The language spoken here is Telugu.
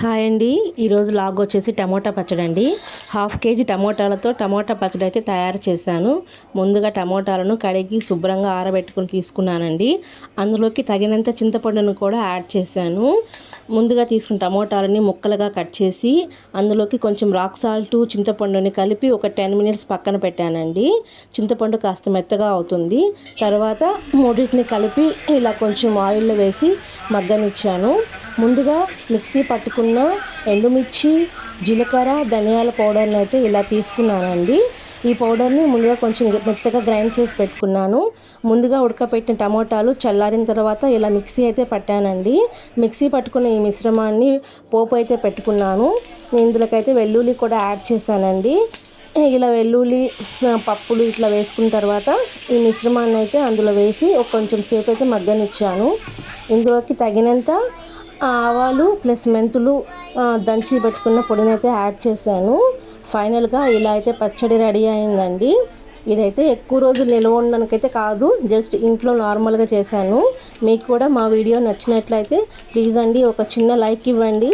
హాయ్ అండి. ఈరోజు లాగ్ వచ్చేసి టమోటా పచ్చడి అండి. 1/2 కేజీ టమోటాలతో టమోటా పచ్చడి అయితే తయారు చేశాను. ముందుగా టమోటాలను కడిగి శుభ్రంగా ఆరబెట్టుకుని తీసుకున్నానండి. అందులోకి తగినంత చింతపండును కూడా యాడ్ చేశాను. ముందుగా తీసుకున్న టమోటాలని ముక్కలుగా కట్ చేసి అందులోకి కొంచెం రాక్ సాల్ట్, చింతపండుని కలిపి ఒక 10 మినిట్స్ పక్కన పెట్టానండి. చింతపండు కాస్త మెత్తగా అవుతుంది. తర్వాత మూడింటిని కలిపి ఇలా కొంచెం ఆయిల్లో వేసి మగ్గనిచ్చాను. ముందుగా మిక్సీ పట్టుకున్న ఎండుమిర్చి, జీలకర్ర, ధనియాల పౌడర్ని అయితే ఇలా తీసుకున్నానండి. ఈ పౌడర్ని ముందుగా కొంచెం మెత్తగా గ్రైండ్ చేసి పెట్టుకున్నాను. ముందుగా ఉడకపెట్టిన టమోటాలు చల్లారిన తర్వాత ఇలా మిక్సీ అయితే పట్టానండి. మిక్సీ పట్టుకున్న ఈ మిశ్రమాన్ని పోపు అయితే పెట్టుకున్నాను. ఇందులోకైతే వెల్లుల్లి కూడా యాడ్ చేశానండి. ఇలా వెల్లుల్లి, పప్పులు ఇట్లా వేసుకున్న తర్వాత ఈ మిశ్రమాన్ని అయితే అందులో వేసి కొంచెం సేపు అయితే మగ్గనిచ్చాను. ఇందులోకి తగినంత ఆవాలు ప్లస్ మెంతులు దంచి పెట్టుకున్న పొడిని అయితే యాడ్ చేశాను. ఫైనల్గా ఇలా అయితే పచ్చడి రెడీ అయిందండి. ఇదైతే ఎక్కువ రోజులు నిల్వ ఉండడానికైతే కాదు, జస్ట్ ఇంట్లో నార్మల్గా చేశాను. మీకు కూడా మా వీడియో నచ్చినట్లయితే ప్లీజ్ అండి ఒక చిన్న లైక్ ఇవ్వండి.